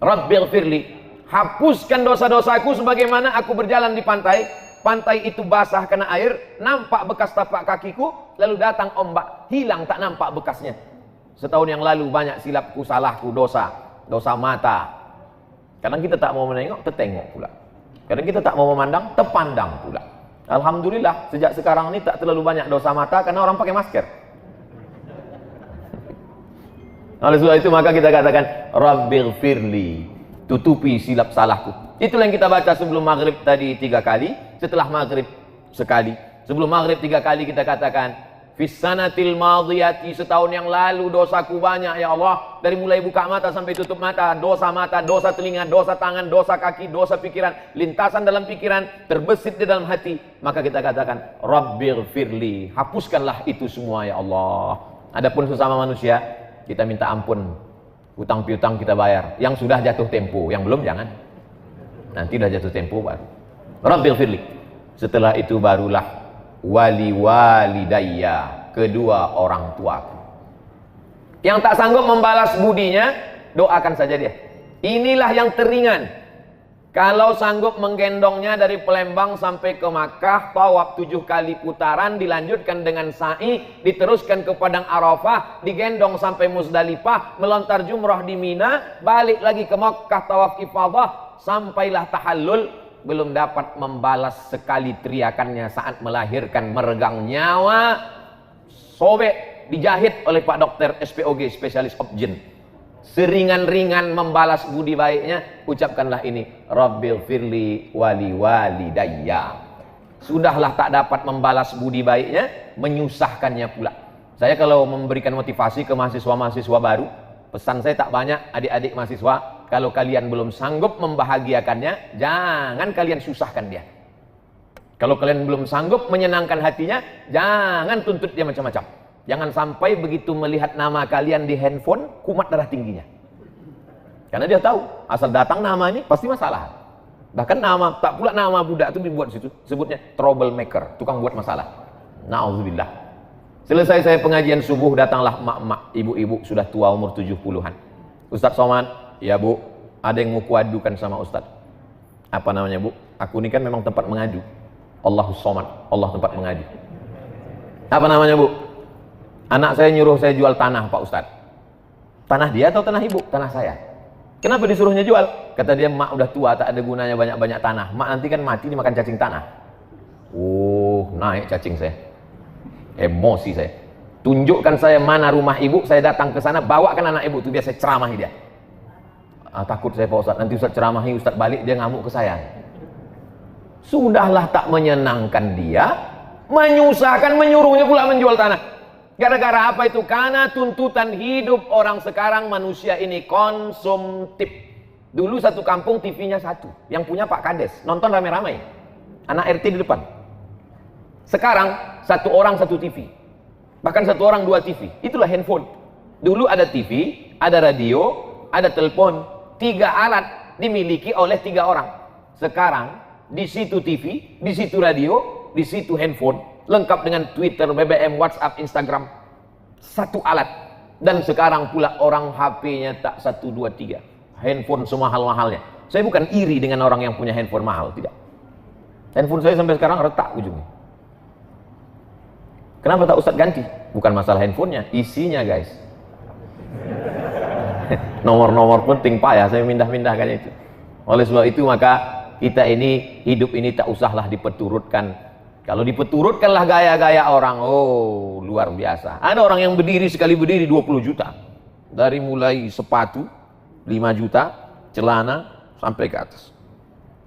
Rabbighfirli, hapuskan dosa-dosaku sebagaimana aku berjalan di pantai. Pantai itu basah karena air, nampak bekas tapak kakiku, lalu datang ombak, hilang tak nampak bekasnya. Setahun yang lalu banyak silapku, salahku, dosa mata. Kadang kita tak mau menengok, tertengok pula. Kadang kita tak mau memandang, terpandang pula. Alhamdulillah, sejak sekarang ini tak terlalu banyak dosa mata karena orang pakai masker. Oleh sebab itu maka kita katakan Rabbighfirli, tutupi silap salahku. Itulah yang kita baca sebelum maghrib tadi 3 kali, setelah maghrib sekali. Sebelum maghrib 3 kali kita katakan Fissanatil madhiyati, setahun yang lalu dosaku banyak ya Allah. Dari mulai buka mata sampai tutup mata, dosa telinga, dosa tangan, dosa kaki, dosa pikiran, lintasan dalam pikiran, terbesit di dalam hati. Maka kita katakan Rabbighfirli, hapuskanlah itu semua ya Allah. Adapun sesama manusia, kita minta ampun. Hutang piutang kita bayar. Yang sudah jatuh tempo, yang belum jangan. Nanti dah jatuh tempo baru. Rabbighfirli. Setelah itu barulah wali walidayya, kedua orang tuaku. Yang tak sanggup membalas budinya, doakan saja dia. Inilah yang teringan. Kalau sanggup menggendongnya dari Palembang sampai ke Makkah, tawaf 7 kali putaran, dilanjutkan dengan sa'i, diteruskan ke Padang Arafah, digendong sampai Muzdalifah, melontar jumrah di Mina, balik lagi ke Makkah, tawaf ifadah, sampailah tahallul, belum dapat membalas sekali teriakannya saat melahirkan, meregang nyawa, sobek, dijahit oleh Pak Dokter SPOG, spesialis obgyn. Seringan-ringan membalas budi baiknya, ucapkanlah ini, Rabbighfirli wali walidayya. Sudahlah tak dapat membalas budi baiknya, menyusahkannya pula. Saya kalau memberikan motivasi ke mahasiswa-mahasiswa baru, pesan saya tak banyak, adik-adik mahasiswa, kalau kalian belum sanggup membahagiakannya, jangan kalian susahkan dia. Kalau kalian belum sanggup menyenangkan hatinya, jangan tuntut dia macam-macam. Jangan sampai begitu melihat nama kalian di handphone, kumat darah tingginya. Karena dia tahu, asal datang nama ini pasti masalah. Bahkan nama, tak pula nama budak itu dibuat situ, sebutnya troublemaker, tukang buat masalah. Na'udzubillah. Selesai saya pengajian subuh, datanglah emak-emak, ibu-ibu sudah tua umur 70-an. Ustaz Somad, ya Bu, ada yang mau kuadukan sama Ustaz. Apa namanya Bu? Aku ini kan memang tempat mengadu. Allahus Somad, Allah tempat mengadu. Apa namanya Bu? Anak saya nyuruh saya jual tanah Pak Ustaz. Tanah dia atau tanah ibu? Tanah saya. Kenapa disuruhnya jual? Kata dia, mak udah tua, tak ada gunanya banyak-banyak tanah. Mak nanti kan mati dimakan cacing tanah. Oh, naik cacing saya. Emosi saya. Tunjukkan saya mana rumah ibu, saya datang ke sana, bawakan anak ibu itu, biar saya ceramahi dia. Takut saya Pak Ustaz, nanti Ustaz ceramahi, Ustaz balik, dia ngamuk ke saya. Sudahlah tak menyenangkan dia, menyusahkan, menyuruhnya pula menjual tanah. Gara-gara apa itu? Karena tuntutan hidup orang sekarang, manusia ini konsumtif. Dulu satu kampung TV-nya satu, yang punya Pak Kades, nonton rame-rame, anak RT di depan. Sekarang satu orang satu TV, bahkan satu orang 2 TV. Itulah handphone. Dulu ada TV, ada radio, ada telepon, 3 alat dimiliki oleh 3 orang. Sekarang di situ TV, di situ radio, di situ handphone, lengkap dengan Twitter, BBM, WhatsApp, Instagram, 1 alat. Dan sekarang pula orang HP-nya tak 1, 2, 3, handphone semahal-mahalnya. Saya bukan iri dengan orang yang punya handphone mahal, tidak. Handphone saya sampai sekarang retak ujungnya. Kenapa tak Ustaz ganti? Bukan masalah handphonenya, isinya guys. Nomor-nomor penting payah saya mindah-mindahkan itu. Oleh sebab itu maka kita ini, hidup ini tak usahlah diperturutkan. Kalau diperturutkanlah gaya-gaya orang, oh luar biasa. Ada orang yang berdiri, sekali berdiri 20 juta. Dari mulai sepatu 5 juta, celana sampai ke atas.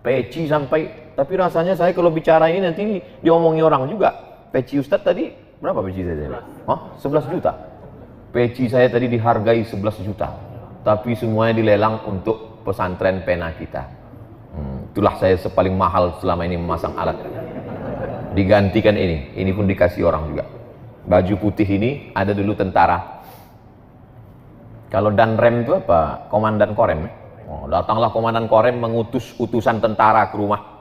Peci sampai, tapi rasanya saya kalau bicara ini nanti diomongi orang juga. Peci Ustaz tadi, berapa peci saya tadi? 11 juta. Peci saya tadi dihargai 11 juta. Tapi semuanya dilelang untuk pesantren pena kita. Itulah saya paling mahal selama ini memasang alat. Digantikan ini pun dikasih orang juga. Baju putih ini ada dulu tentara. Kalau Danrem itu apa? Komandan Korem. Datanglah komandan Korem mengutus utusan tentara ke rumah.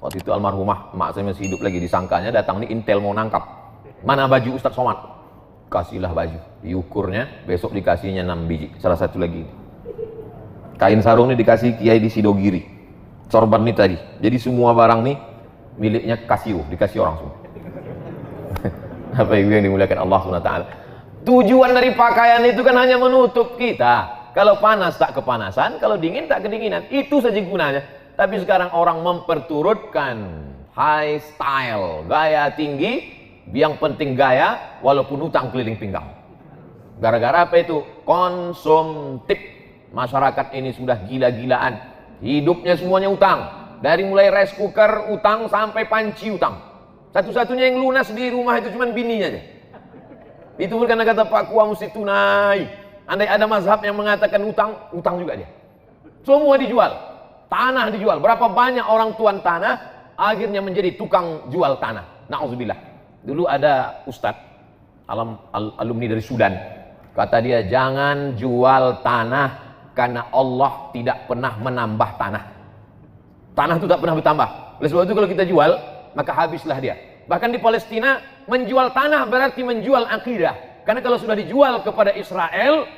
Waktu itu almarhumah mak saya masih hidup lagi, disangkanya datang nih intel mau nangkap. Mana baju Ustaz Somad? Kasihlah baju. Diukurnya, besok dikasihnya 6 biji. Salah satu lagi. Kain sarung ini dikasih Kiai di Sidogiri. Sorban ini tadi. Jadi semua barang nih miliknya Casio, dikasih orang semua. Apa yang dimuliakan Allah SWT. Tujuan dari pakaian itu kan hanya menutup kita. Kalau panas tak kepanasan, kalau dingin tak kedinginan. Itu saja gunanya. Tapi sekarang orang memperturutkan high style, gaya tinggi, yang penting gaya, walaupun utang keliling pinggang. Gara-gara apa itu? Konsumtif. Masyarakat ini sudah gila-gilaan. Hidupnya semuanya utang. Dari mulai rice cooker utang sampai panci utang. Satu-satunya yang lunas di rumah itu cuma bininya aja. Itu pun karena kata Pak Kua mesti tunai. Andai ada mazhab yang mengatakan utang, utang juga dia. Semua dijual. Tanah dijual. Berapa banyak orang tuan tanah akhirnya menjadi tukang jual tanah. Na'udzubillah. Dulu ada ustadz alumni dari Sudan. Kata dia, jangan jual tanah karena Allah tidak pernah menambah tanah. Tanah itu tak pernah bertambah. Oleh sebab itu kalau kita jual, maka habislah dia. Bahkan di Palestina, menjual tanah berarti menjual akidah. Karena kalau sudah dijual kepada Israel,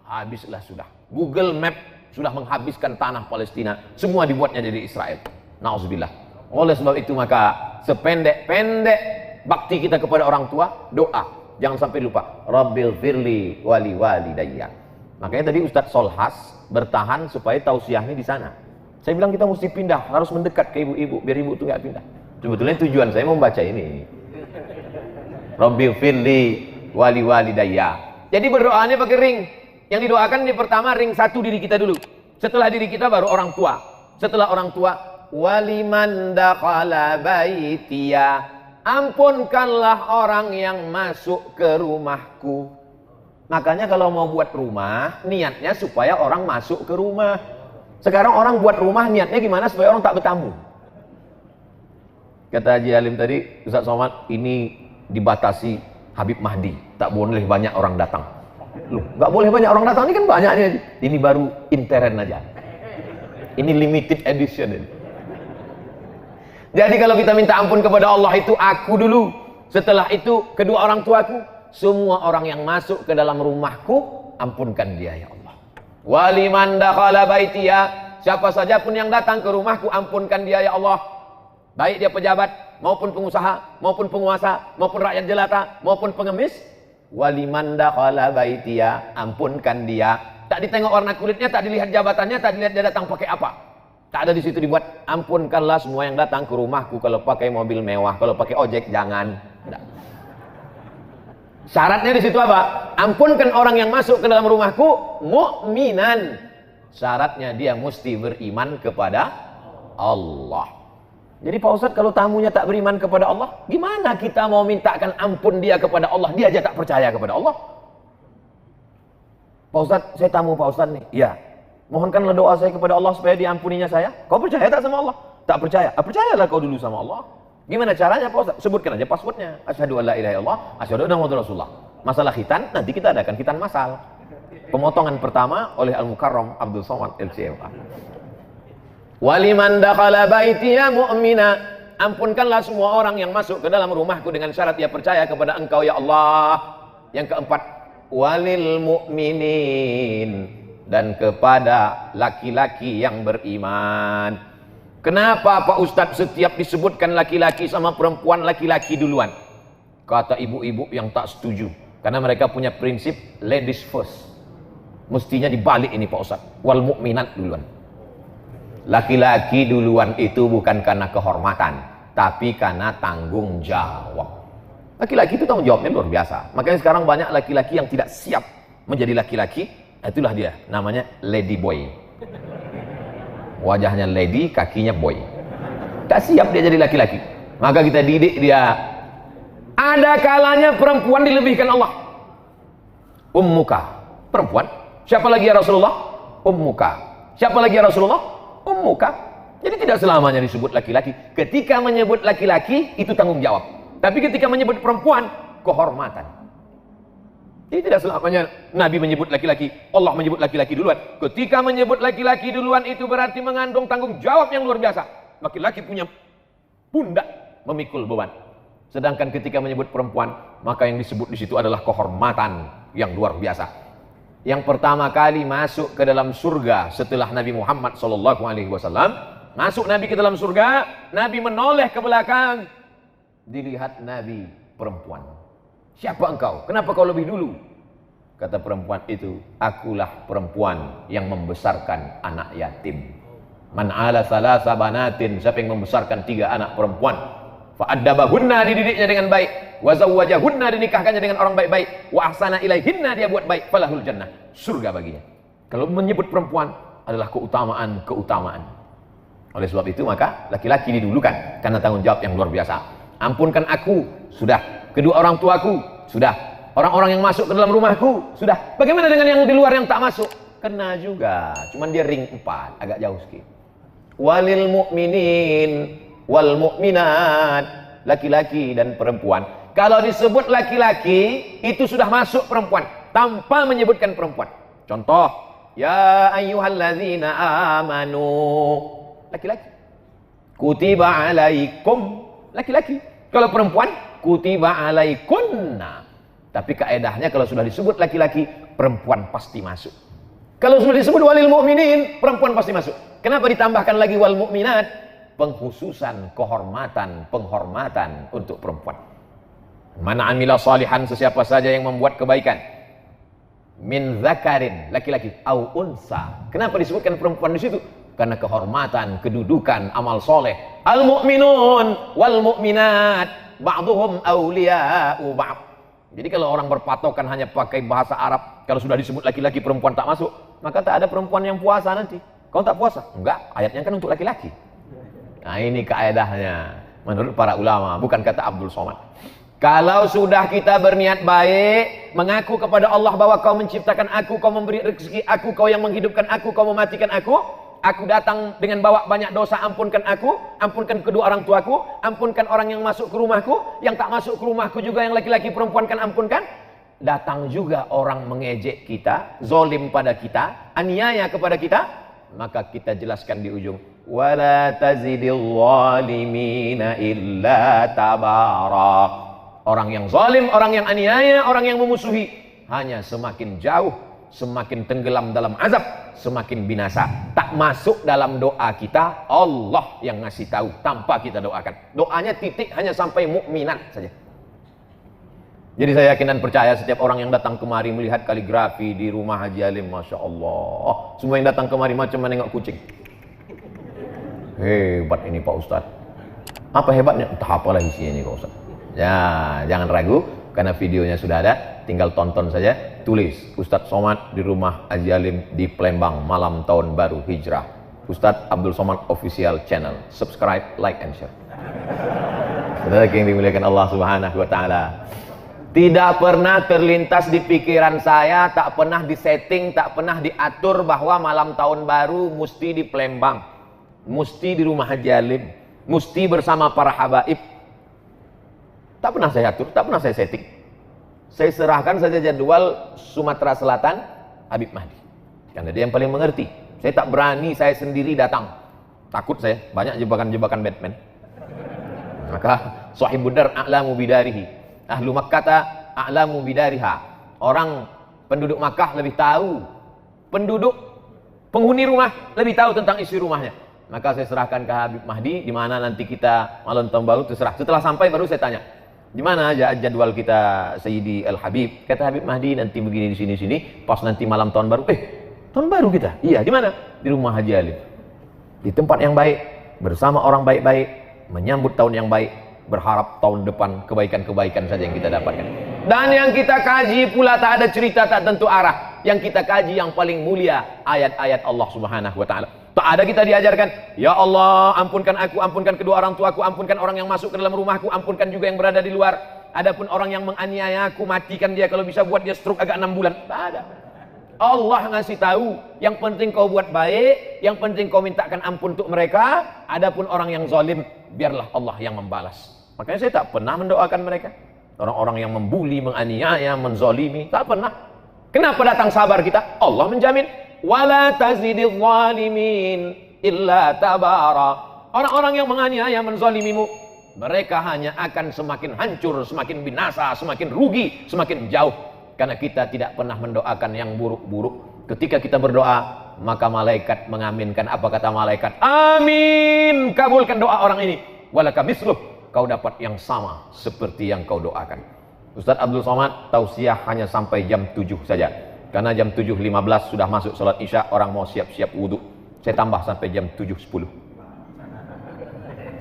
habislah sudah. Google Map sudah menghabiskan tanah Palestina. Semua dibuatnya dari Israel. Na'udzubillah. Oleh sebab itu maka sependek-pendek bakti kita kepada orang tua, doa. Jangan sampai lupa. Rabbil firli wali walidayya. Makanya tadi Ustadz Solhas bertahan supaya tausiahnya di sana. Saya bilang kita mesti pindah, harus mendekat ke ibu-ibu biar ibu itu nggak pindah. Sebetulnya tujuan saya mau membaca ini. Rabbil firli wali walidayya. Jadi berdoanya pakai ring. Yang didoakan di pertama ring satu diri kita dulu. Setelah diri kita baru orang tua. Setelah orang tua, waliman dakhala baitiya. Ampunkanlah orang yang masuk ke rumahku. Makanya kalau mau buat rumah, niatnya supaya orang masuk ke rumah. Sekarang orang buat rumah niatnya gimana supaya orang tak bertamu. Kata Haji Halim tadi, Ustaz Somad, ini dibatasi Habib Mahdi, tak boleh banyak orang datang. Loh, nggak boleh banyak orang datang, ini kan banyak nih. Ini baru intern aja. Ini limited edition ini. Jadi kalau kita minta ampun kepada Allah itu aku dulu. Setelah itu kedua orang tuaku. Semua orang yang masuk ke dalam rumahku, ampunkan dia ya Allah. Waliman dakhala baitiya. Siapa saja pun yang datang ke rumahku, ampunkan dia ya Allah. Baik dia pejabat, maupun pengusaha, maupun penguasa, maupun rakyat jelata, maupun pengemis. Waliman dakhala baitiya, ampunkan dia. Tak ditengok warna kulitnya, tak dilihat jabatannya, tak dilihat dia datang pakai apa. Tak ada di situ dibuat, ampunkanlah semua yang datang ke rumahku. Kalau pakai mobil mewah, kalau pakai ojek jangan. Tidak. Syaratnya di situ apa? Ampunkan orang yang masuk ke dalam rumahku mukminan. Syaratnya dia mesti beriman kepada Allah. Jadi Pak Ustadz kalau tamunya tak beriman kepada Allah, gimana kita mau mintakan ampun dia kepada Allah? Dia aja tak percaya kepada Allah. Pak Ustadz, saya tamu Pak Ustadz nih. Iya. Mohonkanlah doa saya kepada Allah supaya diampuninya saya. Kau percaya tak sama Allah? Tak percaya. Percayalah kau dulu sama Allah. Gimana caranya Pak Ustadz? Sebutkan aja passwordnya. Asyhadu an la ilaha illallah, asyhadu anna Muhammadar Rasulullah. Masalah khitan, nanti kita adakan khitan masal. Pemotongan pertama oleh Al-Mukarram Abdul Somad LCMA. Waliman dakhala baitiya mu'mina. Ampunkanlah semua orang yang masuk ke dalam rumahku dengan syarat dia percaya kepada Engkau ya Allah. Yang keempat, walil mu'minin, dan kepada laki-laki yang beriman. Kenapa Pak Ustadz setiap disebutkan laki-laki sama perempuan, laki-laki duluan? Kata ibu-ibu yang tak setuju. Karena mereka punya prinsip ladies first. Mestinya dibalik ini Pak Ustadz. Wal mu'minat duluan. Laki-laki duluan itu bukan karena kehormatan, tapi karena tanggung jawab. Laki-laki itu tanggung jawabnya luar biasa. Makanya sekarang banyak laki-laki yang tidak siap menjadi laki-laki. Itulah dia, namanya lady boy. Wajahnya lady, kakinya boy. Tak siap dia jadi laki-laki. Maka kita didik dia. Ada kalanya perempuan dilebihkan Allah. Ummuka, perempuan. Siapa lagi ya Rasulullah? Ummuka. Siapa lagi ya Rasulullah? Ummuka. Jadi tidak selamanya disebut laki-laki. Ketika menyebut laki-laki, itu tanggung jawab. Tapi ketika menyebut perempuan, kehormatan. Jadi tidak selamanya Nabi menyebut laki-laki, Allah menyebut laki-laki duluan. Ketika menyebut laki-laki duluan itu berarti mengandung tanggung jawab yang luar biasa. Laki-laki punya pundak memikul beban. Sedangkan ketika menyebut perempuan, maka yang disebut di situ adalah kehormatan yang luar biasa. yang pertama kali masuk ke dalam surga setelah Nabi Muhammad SAW. Masuk Nabi ke dalam surga, Nabi menoleh ke belakang, dilihat Nabi perempuan. Siapa engkau? Kenapa kau lebih dulu? Kata perempuan itu, akulah perempuan yang membesarkan anak yatim. Man ala salasa banatin, siapa yang membesarkan 3 anak perempuan, fa'addabahunna, dididiknya dengan baik, wa zawwajahunna, dinikahkannya dengan orang baik-baik, wa ahsana ilaihinna, dia buat baik, falahul jannah, surga baginya. Kalau menyebut perempuan adalah keutamaan. Oleh sebab itu maka laki-laki didulukan karena tanggung jawab yang luar biasa. Ampunkan aku, sudah. Kedua orang tuaku, sudah. Orang-orang yang masuk ke dalam rumahku, sudah. Bagaimana dengan yang di luar yang tak masuk? Kena juga, cuman dia ring 4, agak jauh sedikit. Walil mu'minin wal mu'minat, laki-laki dan perempuan. Kalau disebut laki-laki, itu sudah masuk perempuan tanpa menyebutkan perempuan. Contoh, ya ayyuhalladzina amanu, laki-laki. Kutiba alaikum, laki-laki. Kalau perempuan, kutiba alaikunna. Tapi kaedahnya kalau sudah disebut laki-laki, perempuan pasti masuk. Kalau sudah disebut walil mu'minin, perempuan pasti masuk. Kenapa ditambahkan lagi wal mu'minat? Pengkhususan, penghormatan untuk perempuan. Mana amila salihan, sesiapa saja yang membuat kebaikan. Min zakarin, laki-laki, au unsa. Kenapa disebutkan perempuan di situ? Karena kehormatan, kedudukan, amal soleh. Al mu'minun wal mu'minat, ba'duhum awliya'u ba'd. Jadi kalau orang berpatokan hanya pakai bahasa Arab, kalau sudah disebut laki-laki perempuan tak masuk, maka tak ada perempuan yang puasa nanti. Kau tak puasa? Enggak, ayatnya kan untuk laki-laki. Nah ini kaedahnya menurut para ulama, bukan kata Abdul Somad. Kalau sudah kita berniat baik, mengaku kepada Allah bahwa kau menciptakan aku, kau memberi rezeki aku, kau yang menghidupkan aku, kau mematikan aku datang dengan bawa banyak dosa, ampunkan aku, ampunkan kedua orang tuaku, ampunkan orang yang masuk ke rumahku, yang tak masuk ke rumahku juga, yang laki-laki perempuan kan ampunkan. Datang juga orang mengejek kita, zolim pada kita, aniaya kepada kita, maka kita jelaskan di ujung, wala tazidil zalimina illa tabara. Orang yang zalim, orang yang aniaya, orang yang memusuhi, hanya semakin jauh, semakin tenggelam dalam azab, semakin binasa. Tak masuk dalam doa kita, Allah yang ngasih tahu tanpa kita doakan. Doanya titik hanya sampai mukminat saja. Jadi saya yakin dan percaya setiap orang yang datang kemari melihat kaligrafi di rumah Haji Alim, Masya Allah, semua yang datang kemari macam menengok kucing. Hebat ini Pak Ustadz. Apa hebatnya? Entah apalah isinya ini Pak Ustadz. Ya, jangan ragu, karena videonya sudah ada, tinggal tonton saja. Tulis Ustadz Somad di rumah Haji Alim di Palembang malam tahun baru hijrah. Ustadz Abdul Somad official channel. Subscribe, like and share. Saudara yang dimuliakan Allah Subhanahu wa taala. Tidak pernah terlintas di pikiran saya, tak pernah disetting, tak pernah diatur bahwa malam tahun baru mesti di Palembang, mesti di rumah Haji Alim, mesti bersama para habaib. Tak pernah saya atur, tak pernah saya setting. Saya serahkan saja jadwal Sumatera Selatan Habib Mahdi, karena dia yang paling mengerti. Saya tak berani saya sendiri datang, takut saya, banyak jebakan-jebakan Batman. Maka Sahibud Dar a'lamu bidarihi, ahlu Makkah a'lamu bidariha. Orang penduduk Makkah lebih tahu, penghuni rumah lebih tahu tentang isi rumahnya. Maka saya serahkan ke Habib Mahdi, di mana nanti kita malam tahun baru terserah. Setelah sampai baru saya tanya, di mana aja jadwal kita Sayyidi Al Habib? Kata Habib Mahdi nanti begini di sini. Pas nanti malam tahun baru, tahun baru kita? Iya, di mana? Di rumah Haji Alim. Di tempat yang baik, bersama orang baik-baik, menyambut tahun yang baik, berharap tahun depan kebaikan-kebaikan saja yang kita dapatkan. Dan yang kita kaji pula tak ada cerita, tak tentu arah. Yang kita kaji yang paling mulia, ayat-ayat Allah Subhanahu wa taala. Tak ada kita diajarkan, ya Allah ampunkan aku, ampunkan kedua orang tuaku, ampunkan orang yang masuk ke dalam rumahku, ampunkan juga yang berada di luar. Adapun orang yang menganiaya aku, matikan dia, kalau bisa buat dia stroke agak 6 bulan. Tak ada. Allah ngasih tahu, yang penting kau buat baik, yang penting kau mintakan ampun untuk mereka. Adapun orang yang zalim, biarlah Allah yang membalas. Makanya saya tak pernah mendoakan mereka. Orang-orang yang membuli, menganiaya, menzalimi, tak pernah. Kenapa datang sabar kita? Allah menjamin. Wala tazidil zalimin illa tabara. Orang-orang yang menganiaya, menzalimimu, mereka hanya akan semakin hancur, semakin binasa, semakin rugi, semakin jauh. Karena kita tidak pernah mendoakan yang buruk-buruk. Ketika kita berdoa, maka malaikat mengaminkan. Apa kata malaikat? Amin, kabulkan doa orang ini. Walaka misluh, kau dapat yang sama seperti yang kau doakan. Ustaz Abdul Somad tausiah hanya sampai jam 7 saja. Karena jam 7.15 sudah masuk sholat isya, orang mau siap-siap wudhu. Saya tambah sampai jam 7.10.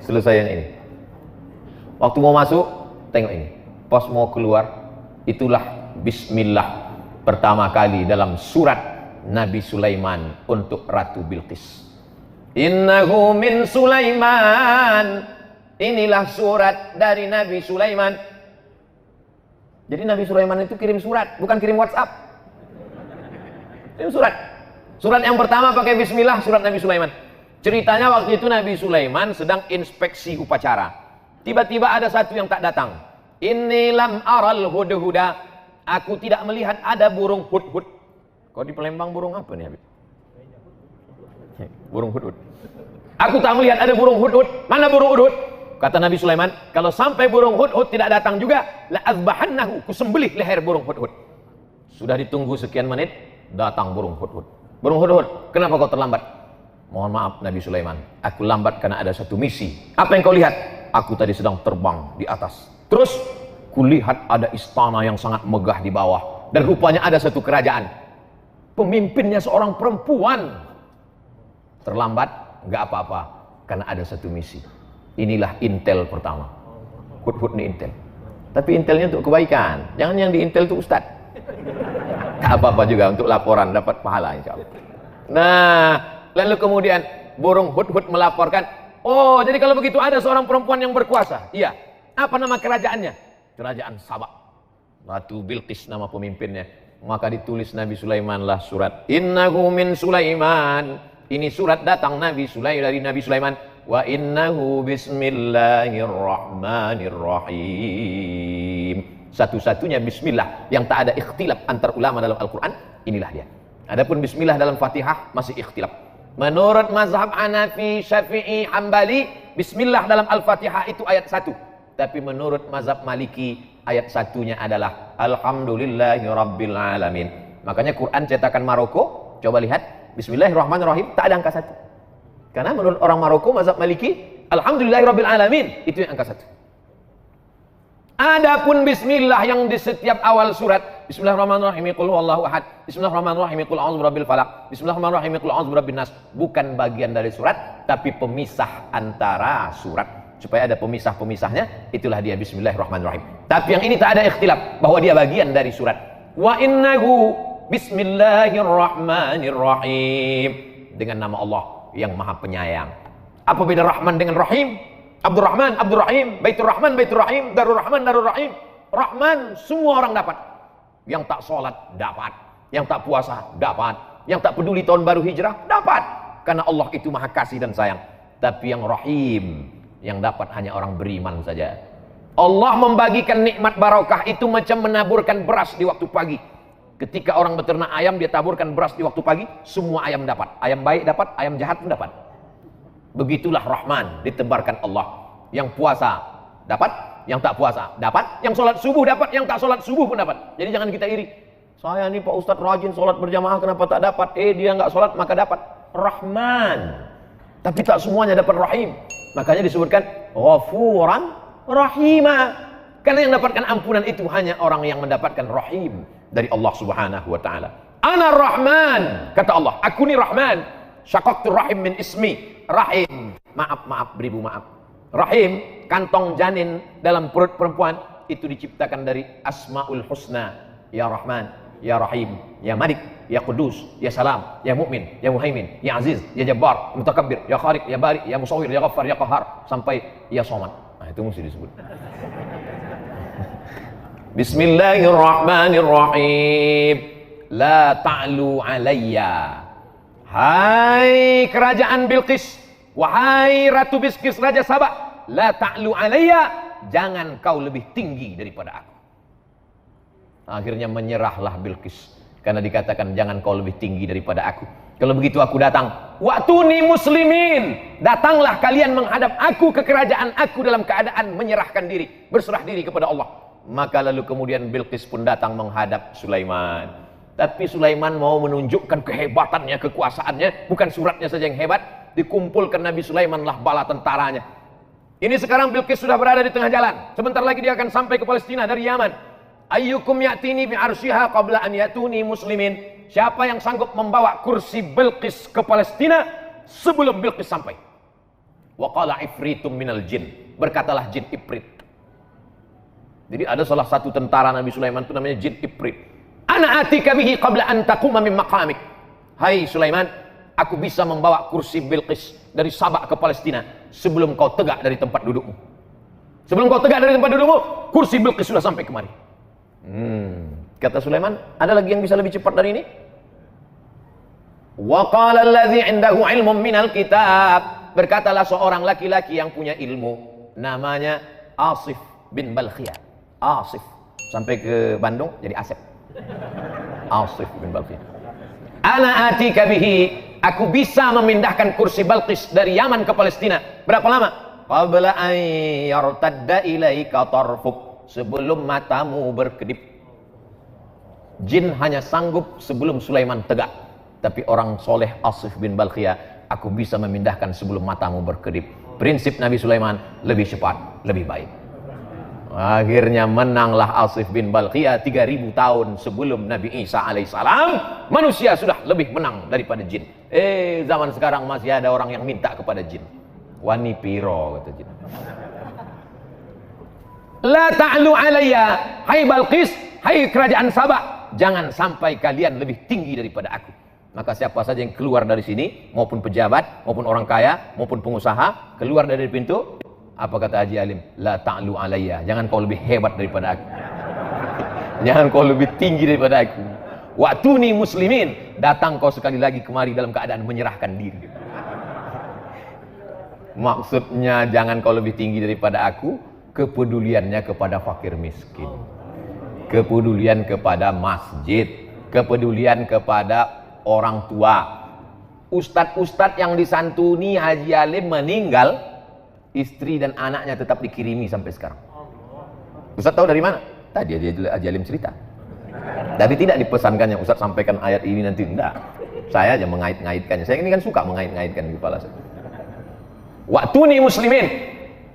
Selesai yang ini. Waktu mau masuk, tengok ini. Pas mau keluar, itulah bismillah pertama kali dalam surat Nabi Sulaiman untuk Ratu Bilqis. Innahu min Sulaiman. Inilah surat dari Nabi Sulaiman. Jadi Nabi Sulaiman itu kirim surat, bukan kirim WhatsApp. Kirim surat. Surat yang pertama pakai bismillah, surat Nabi Sulaiman. Ceritanya waktu itu Nabi Sulaiman sedang inspeksi upacara. Tiba-tiba ada satu yang tak datang. Inni lam aral hudhuda. Aku tidak melihat ada burung hudhud. Kau di Palembang burung apa nih, Habib? Burung hudhud. Aku tak melihat ada burung hudhud. Mana burung hudhud? Kata Nabi Sulaiman, kalau sampai burung hudhud tidak datang juga, la azbahannahu, kusembelih leher burung hudhud. Sudah ditunggu sekian menit, datang burung hudhud. Burung hudhud, kenapa kau terlambat? Mohon maaf Nabi Sulaiman, aku lambat karena ada satu misi. Apa yang kau lihat? Aku tadi sedang terbang di atas. Terus kulihat ada istana yang sangat megah di bawah. Dan rupanya ada satu kerajaan. Pemimpinnya seorang perempuan. Terlambat, nggak apa-apa. Karena ada satu misi. Inilah intel pertama. Hudhud nih intel. Tapi intelnya untuk kebaikan. Jangan yang di intel itu ustad. Nggak apa-apa juga untuk laporan, dapat pahala insya Allah. Nah, lalu kemudian burung hudhud melaporkan, oh jadi kalau begitu ada seorang perempuan yang berkuasa. Iya. Apa nama kerajaannya? Kerajaan Sabak. Ratu Bilqis nama pemimpinnya. Maka ditulis Nabi Sulaiman lah surat. Innahu min Sulaiman. Ini surat datang Nabi Sulaiman dari Nabi Sulaiman. Wa innahu bismillahirrahmanirrahim. Satu-satunya bismillah yang tak ada ikhtilaf antar ulama dalam Al-Quran. Inilah dia. Adapun bismillah dalam Fatihah masih ikhtilaf. Menurut mazhab Hanafi, Syafi'i, Hambali, bismillah dalam Al-Fatihah itu ayat 1. Tapi menurut mazhab Maliki, ayat 1-nya adalah Alhamdulillahi Rabbil Alamin. Makanya Quran cetakan Maroko, coba lihat, Bismillahirrahmanirrahim, tak ada angka 1. Karena menurut orang Maroko, mazhab Maliki, Alhamdulillahi Rabbil Alamin, itu yang angka 1. Adapun bismillah yang di setiap awal surat, Bismillahirrahmanirrahim, qul huwallahu ahad, Bismillahirrahmanirrahim, qul a'udzu birabbil falaq, Bismillahirrahmanirrahim, qul a'udzu birabbin nas, bukan bagian dari surat, tapi pemisah antara surat. Supaya ada pemisah-pemisahnya, itulah dia Bismillahirrahmanirrahim. Tapi yang ini tak ada ikhtilaf bahwa dia bagian dari surat. Wa innahu Bismillahirrahmanirrahim, dengan nama Allah yang Maha Penyayang. Apa beda Rahman dengan Rahim? Abdurrahman, Abdurrahim, Baitur Rahman, Baitur Rahim, Darur Rahman, Darur Rahim. Rahman semua orang dapat. Yang tak sholat dapat, yang tak puasa dapat, yang tak peduli tahun baru hijrah dapat. Karena Allah itu Maha Kasih dan Sayang. Tapi yang Rahim, yang dapat hanya orang beriman saja. Allah membagikan nikmat barokah itu macam menaburkan beras di waktu pagi. Ketika orang beternak ayam, dia taburkan beras di waktu pagi, semua ayam dapat. Ayam baik dapat, ayam jahat pun dapat. Begitulah Rahman ditebarkan Allah. Yang puasa dapat, yang tak puasa dapat, yang sholat subuh dapat, yang tak sholat subuh pun dapat. Jadi jangan kita iri. Saya nih Pak Ustadz rajin sholat berjamaah, kenapa tak dapat? Dia nggak sholat maka dapat. Rahman. Tapi tak semuanya dapat Rahim. Makanya disebutkan Ghafuran Rahima. Karena yang mendapatkan ampunan itu hanya orang yang mendapatkan Rahim dari Allah Subhanahu wa taala. Ana Rahman, kata Allah, aku ni Rahman. Syaqaqtu rahim min ismi. Rahim, maaf, beribu maaf. Rahim, kantong janin dalam perut perempuan itu diciptakan dari Asmaul Husna. Ya Rahman, Ya Rahim, Ya Malik, Ya Qudus, Ya Salam, Ya Mu'min, Ya Muhaimin, Ya Aziz, Ya Jabbar, Mutakabbir, Ya Khaliq, Ya Bari, Ya Musawwir, Ya Ghaffar, Ya Qahhar, sampai Ya Somad. Nah, itu mesti disebut. Bismillahirrahmanirrahim. La ta'lu alayya. Hai kerajaan Bilqis, wahai Ratu Bilqis, Raja Sabak, la ta'lu alayya, jangan kau lebih tinggi daripada aku. Akhirnya menyerahlah Bilqis karena dikatakan jangan kau lebih tinggi daripada aku. Kalau begitu aku datang. Wa'tuni muslimin, datanglah kalian menghadap aku ke kerajaan aku dalam keadaan menyerahkan diri, berserah diri kepada Allah. Maka lalu kemudian Bilqis pun datang menghadap Sulaiman. Tapi Sulaiman mau menunjukkan kehebatannya, kekuasaannya. Bukan suratnya saja yang hebat. Dikumpulkan Nabi Sulaiman lah bala tentaranya. Ini sekarang Bilqis sudah berada di tengah jalan. Sebentar lagi dia akan sampai ke Palestina dari Yaman. Ayyukum ya'tini bi'arsyiha qabla an yatuni muslimin. Siapa yang sanggup membawa kursi Bilqis ke Palestina sebelum Bilqis sampai? Wa qala ifritum minal jin. Berkatalah jin Ifrit. Jadi ada salah satu tentara Nabi Sulaiman itu namanya jin Ifrit. Ana atika bihi qabla an taquma min maqamik. Hai Sulaiman, aku bisa membawa kursi Bilqis dari Sabak ke Palestina sebelum kau tegak dari tempat dudukmu. Sebelum kau tegak dari tempat dudukmu, kursi Bilqis sudah sampai kemari. Kata Sulaiman, ada lagi yang bisa lebih cepat dari ini? Wa qala allazi 'indahu 'ilmun minal kitab. Berkatalah seorang laki-laki yang punya ilmu, namanya Asif bin Balkhiyah. Asif sampai ke Bandung jadi Asep. Asif bin Balkhiyah. Ana atika bihi, aku bisa memindahkan kursi Bilqis dari Yaman ke Palestina. Berapa lama? Qabla an yartadda ilaika tarfuk, sebelum matamu berkedip. Jin hanya sanggup sebelum Sulaiman tegak. Tapi orang soleh Asif bin Balkhiyah, aku bisa memindahkan sebelum matamu berkedip. Prinsip Nabi Sulaiman, lebih cepat, lebih baik. Akhirnya menanglah Asif bin Balkhiyah 3000 tahun sebelum Nabi Isa alaihissalam. Manusia sudah lebih menang daripada jin. Zaman sekarang masih ada orang yang minta kepada jin. Wani piro kata jin. La ta'lu alayya, hai Balqis, hai kerajaan Sabak, jangan sampai kalian lebih tinggi daripada aku. Maka siapa saja yang keluar dari sini, maupun pejabat, maupun orang kaya, maupun pengusaha, keluar dari pintu, apa kata Haji Alim? La ta'lu alayya, jangan kau lebih hebat daripada aku. Jangan kau lebih tinggi daripada aku. Wa'tuni muslimin, datang kau sekali lagi kemari dalam keadaan menyerahkan diri. Maksudnya jangan kau lebih tinggi daripada aku, kepeduliannya kepada fakir miskin, kepedulian kepada masjid, kepedulian kepada orang tua. Ustadz-ustadz yang disantuni Haji Alim meninggal, istri dan anaknya tetap dikirimi sampai sekarang. Ustadz tahu dari mana? Tadi Haji Alim cerita. Tapi tidak dipesankannya Ustadz sampaikan ayat ini nanti, enggak. Saya aja mengait-ngaitkannya. Saya ini kan suka mengait-ngaitkan di kepala saya. Wa'tuni muslimin.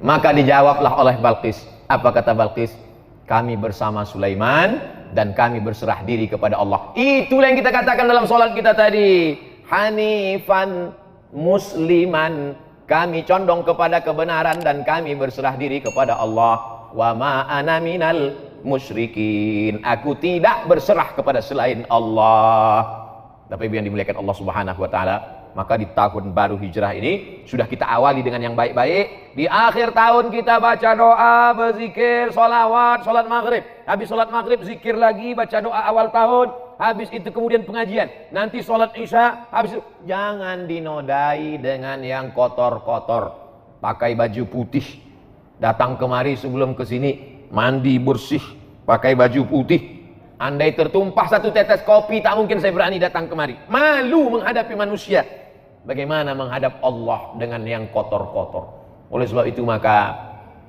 Maka dijawablah oleh Balqis. Apa kata Balqis? Kami bersama Sulaiman dan kami berserah diri kepada Allah. Itulah yang kita katakan dalam sholat kita tadi. Hanifan musliman, kami condong kepada kebenaran dan kami berserah diri kepada Allah. Wa ma ana minal musyrikin, aku tidak berserah kepada selain Allah. Tapi yang dimuliakan Allah Subhanahu wa taala, maka di tahun baru hijrah ini sudah kita awali dengan yang baik-baik. Di akhir tahun kita baca doa, berzikir, sholawat, sholat maghrib. Habis sholat maghrib zikir lagi, baca doa awal tahun. Habis itu kemudian pengajian. Nanti sholat isya. Habis itu jangan dinodai dengan yang kotor-kotor. Pakai baju putih. Datang kemari sebelum kesini mandi bersih. Pakai baju putih. Andai tertumpah satu tetes kopi, tak mungkin saya berani datang kemari. Malu menghadapi manusia. Bagaimana menghadap Allah dengan yang kotor-kotor? Oleh sebab itu maka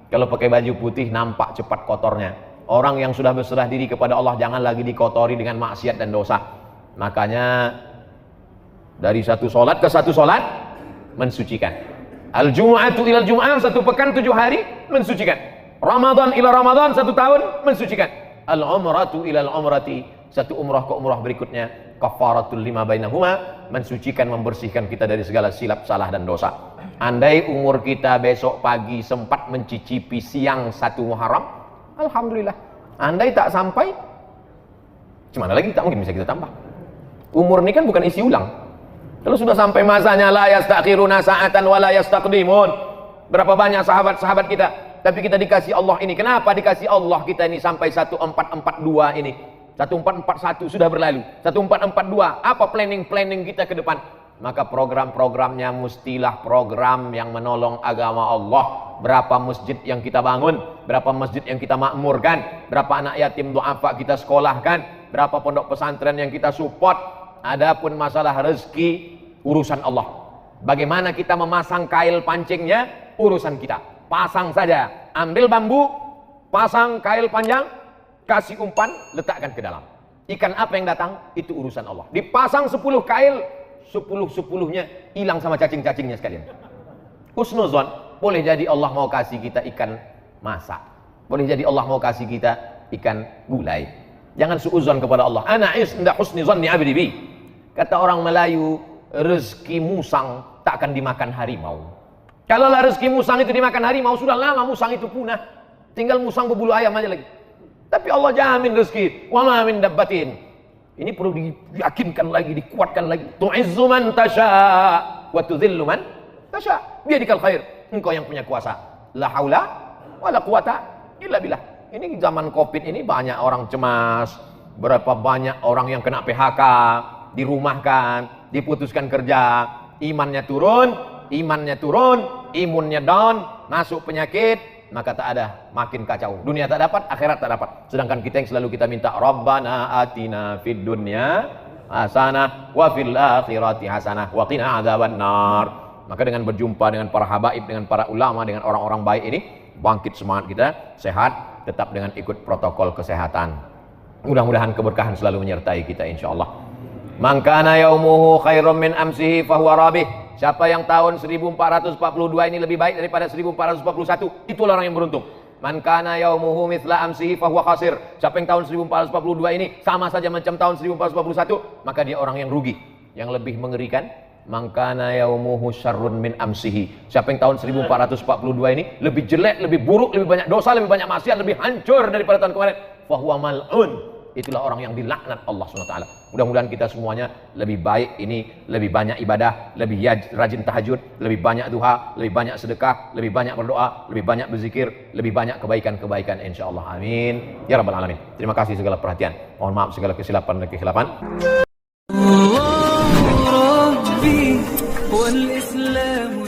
kalau pakai baju putih nampak cepat kotornya. Orang yang sudah berserah diri kepada Allah jangan lagi dikotori dengan maksiat dan dosa. Makanya dari satu solat ke satu solat mensucikan. Al-Jum'atu ilal Jum'ah, satu pekan 7 hari mensucikan. Ramadan ila Ramadan, 1 tahun mensucikan. Al-Umratu ilal Umrati, satu umrah ke umrah berikutnya. Kafaratul lima bainahuma, mensucikan, membersihkan kita dari segala silap, salah dan dosa. Andai umur kita besok pagi sempat mencicipi siang 1 Muharram, alhamdulillah. Andai tak sampai, gimana lagi, tak mungkin bisa kita tambah. Umur ini kan bukan isi ulang. Kalau sudah sampai masanya la yastakhiruna sa'atan wa la yastaqdimun. Berapa banyak sahabat-sahabat kita, tapi kita dikasih Allah ini. Kenapa dikasih Allah kita ini sampai 1442 ini? 1441 sudah berlalu. 1442, apa planning kita ke depan? Maka program-programnya mestilah program yang menolong agama Allah. Berapa masjid yang kita bangun, berapa masjid yang kita makmurkan, berapa anak yatim du'afa kita sekolahkan, berapa pondok pesantren yang kita support. Adapun masalah rezeki, urusan Allah. Bagaimana kita memasang kail pancingnya, urusan kita. Pasang saja, ambil bambu, pasang kail panjang, kasih umpan, letakkan ke dalam. Ikan apa yang datang, itu urusan Allah. Dipasang 10 kail, 10-10-nya hilang sama cacing-cacingnya sekalian. Husnuzon, boleh jadi Allah mau kasih kita ikan masak. Boleh jadi Allah mau kasih kita ikan gulai. Jangan suuzon kepada Allah. Ana inda husni zanni abdi bi. Kata orang Melayu, rezeki musang tak akan dimakan harimau. Kalau rezeki musang itu dimakan harimau, sudah lama musang itu punah. Tinggal musang berbulu ayam aja lagi. Tapi Allah jamin rezeki. Wa ma min dabbatin. Ini perlu diyakinkan lagi, dikuatkan lagi. Tu'izzu man tasha wa tudhillu man tasha. Biyadikal khair. Engkau yang punya kuasa. La haula wa la quwata illa billah. Ini zaman Covid ini banyak orang cemas. Berapa banyak orang yang kena PHK, dirumahkan, diputuskan kerja, imannya turun, imunnya down, masuk penyakit. Maka tak ada, makin kacau. Dunia tak dapat, akhirat tak dapat. Sedangkan kita yang selalu kita minta, Rabbana atina fid dunya hasanah wa fil akhirati hasanah wa qina adzabannar. Maka dengan berjumpa dengan para habaib, dengan para ulama, dengan orang-orang baik ini, bangkit semangat kita, sehat, tetap dengan ikut protokol kesehatan. Mudah-mudahan keberkahan selalu menyertai kita insyaallah. Man kana yaumuhu khairum min amsihi fahuwa rabih. Siapa yang tahun 1442 ini lebih baik daripada 1441, itulah orang yang beruntung. Man kana yaumuhu mithla amsihi fahuwa khasir. Siapa yang tahun 1442 ini sama saja macam tahun 1441, maka dia orang yang rugi. Yang lebih mengerikan, man kana yaumuhu syarrun min amsihi. Siapa yang tahun 1442 ini lebih jelek, lebih buruk, lebih banyak dosa, lebih banyak maksiat, lebih hancur daripada tahun kemarin, fahuwa mal'un. Itulah orang yang dilaknat Allah SWT. Mudah-mudahan kita semuanya lebih baik ini, lebih banyak ibadah, lebih rajin tahajud, lebih banyak duha, lebih banyak sedekah, lebih banyak berdoa, lebih banyak berzikir, lebih banyak kebaikan-kebaikan insyaallah. Amin ya rabbal alamin. Terima kasih segala perhatian. Mohon maaf segala kesilapan dan kekhilapan. Rabbi wal Islam